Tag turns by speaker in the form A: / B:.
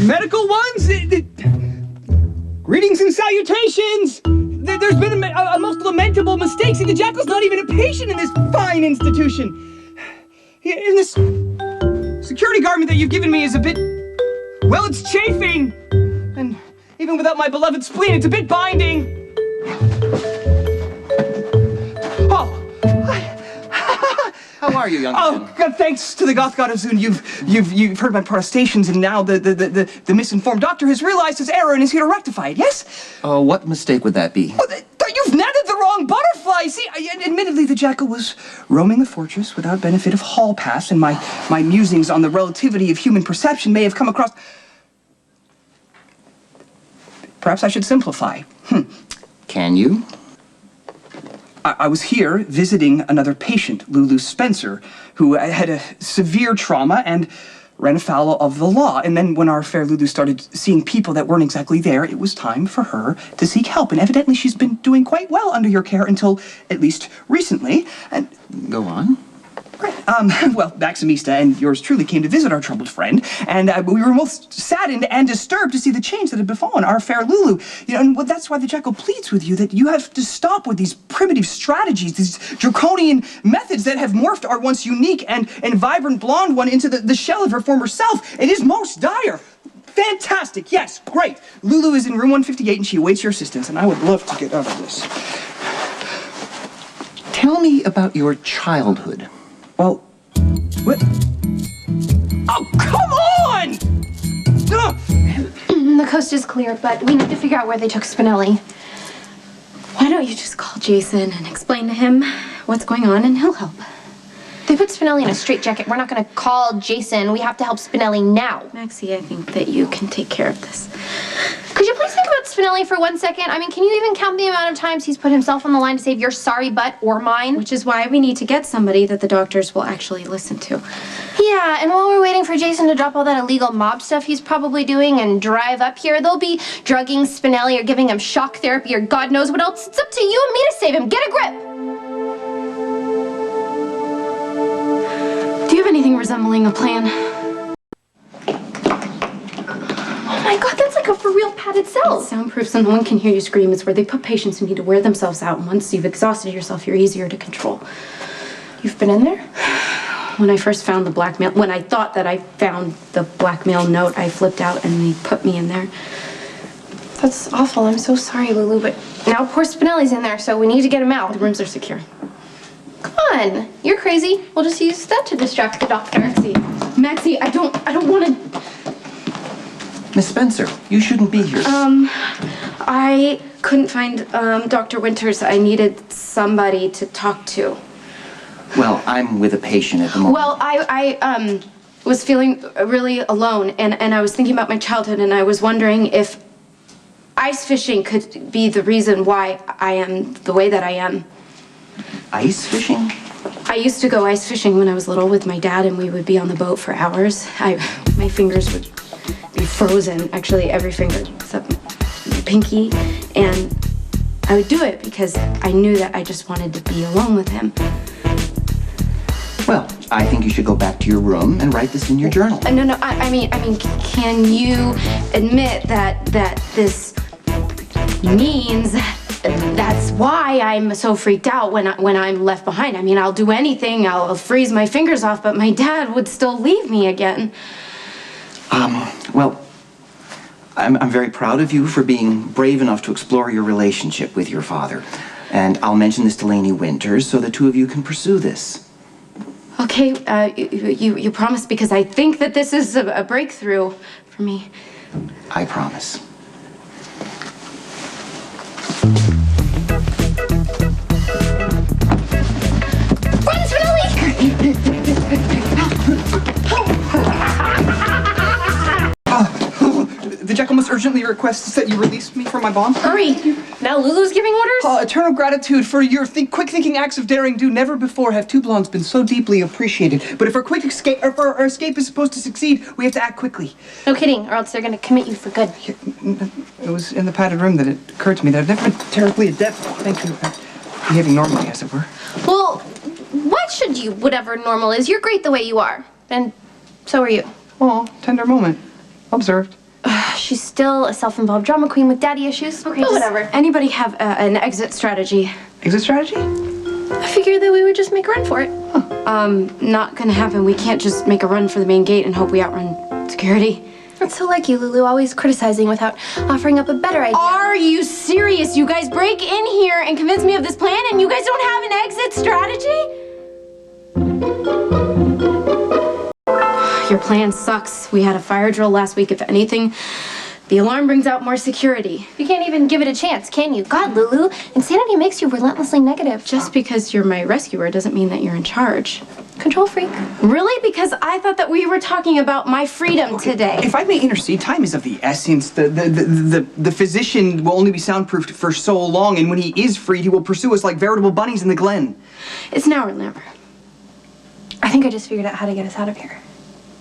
A: medical ones? Greetings and salutations! There's been a most lamentable mistake. See, the Jackal's not even a patient in this fine institution. In this security garment that you've given me is a bit... well, it's chafing. And even without my beloved spleen, it's a bit binding.
B: How are you, young man?
A: Oh, God, thanks to the Goth God of Zun, you've heard my protestations, and now the misinformed doctor has realized his error and is here to rectify it, yes?
B: Oh, what mistake would that be?
A: Oh, you've netted the wrong butterfly! See, admittedly, the Jackal was roaming the fortress without benefit of hall pass, and my musings on the relativity of human perception may have come across... Perhaps I should simplify.
B: Can you?
A: I was here visiting another patient, Lulu Spencer, who had a severe trauma and ran afoul of the law. And then when our fair Lulu started seeing people that weren't exactly there, it was time for her to seek help. And evidently she's been doing quite well under your care until at least recently. And
B: go on.
A: Right. Well, Maximista and yours truly came to visit our troubled friend, and we were most saddened and disturbed to see the change that had befallen our fair Lulu. You know, and that's why the Jackal pleads with you that you have to stop with these primitive strategies, these draconian methods that have morphed our once unique and vibrant blonde one into the shell of her former self. It is most dire. Fantastic. Yes, great. Lulu is in room 158, and she awaits your assistance, and I would love to get out of this.
B: Tell me about your childhood.
A: Well, what? Oh, come on!
C: The coast is clear, but we need to figure out where they took Spinelli.
D: Why don't you just call Jason and explain to him what's going on, and he'll help.
C: They put Spinelli in a straitjacket. We're not going to call Jason. We have to help Spinelli now.
D: Maxie, I think that you can take care of this.
C: Could you please think about Spinelli for 1 second? I mean, can you even count the amount of times he's put himself on the line to save your sorry butt or mine?
D: Which is why we need to get somebody that the doctors will actually listen to.
C: Yeah, and while we're waiting for Jason to drop all that illegal mob stuff he's probably doing and drive up here, they'll be drugging Spinelli or giving him shock therapy or God knows what else. It's up to you and me to save him. Get a grip!
D: Do you have anything resembling a plan?
C: Oh my God, that's like a for real padded cell.
D: It's soundproof so no one can hear you scream. It's where they put patients who need to wear themselves out. And once you've exhausted yourself, you're easier to control.
C: You've been in there?
D: When I first found the blackmail, when I thought that I found the blackmail note, I flipped out and they put me in there.
C: That's awful. I'm so sorry, Lulu, but now poor Spinelli's in there, so we need to get him out.
D: The rooms are secure.
C: Come on, you're crazy. We'll just use that to distract the doctor.
D: Maxie, I don't want to...
B: Miss Spencer, you shouldn't be here.
D: I couldn't find, Dr. Winters. I needed somebody to talk to.
B: Well, I'm with a patient at the moment.
D: Well, I was feeling really alone, and I was thinking about my childhood, and I was wondering if ice fishing could be the reason why I am the way that I am.
B: Ice fishing?
D: I used to go ice fishing when I was little with my dad, and we would be on the boat for hours. My fingers would be frozen, actually every finger except my pinky, and I would do it because I knew that I just wanted to be alone with him.
B: Well, I think you should go back to your room and write this in your journal.
D: No, I mean, can you admit that this means that's why I'm so freaked out when I'm left behind? I mean, I'll do anything, I'll freeze my fingers off, but my dad would still leave me again.
B: Well, I'm very proud of you for being brave enough to explore your relationship with your father. And I'll mention this to Lainey Winters so the two of you can pursue this.
D: Okay, you promise, because I think that this is a breakthrough for me.
B: I promise.
C: Run, Spinelli!
A: The Jackal must urgently request that you release me from my bond.
C: Hurry! Now Lulu's giving orders?
A: Eternal gratitude for your quick-thinking acts of daring do. Never before have two blondes been so deeply appreciated. But if our quick escape, or if our escape is supposed to succeed, we have to act quickly.
C: No kidding, or else they're gonna commit you for good.
A: It was in the padded room that it occurred to me that I've never been terribly adept. Thank you. Behaving normally, as it were.
C: Well, why should you, whatever normal is? You're great the way you are. And so are you.
A: Oh, tender moment. Observed.
C: She's still a self-involved drama queen with daddy issues.
D: Okay,
C: But
D: does
C: whatever.
D: anybody have an exit strategy?
A: Exit strategy?
C: I figured that we would just make a run for it.
D: Not gonna happen. We can't just make a run for the main gate and hope we outrun security.
C: That's so like you, Lulu, always criticizing without offering up a better idea.
D: Are you serious? You guys break in here and convince me of this plan and you guys don't have an exit strategy? Your plan sucks. We had a fire drill last week. If anything, the alarm brings out more security.
C: You can't even give it a chance, can you? God, Lulu, insanity makes you relentlessly negative.
D: Just because you're my rescuer doesn't mean that you're in charge.
C: Control freak.
D: Really? Because I thought that we were talking about my freedom today.
A: If I may intercede, time is of the essence. The physician will only be soundproofed for so long, and when he is freed, he will pursue us like veritable bunnies in the glen.
D: It's now or never.
C: I think I just figured out how to get us out of here.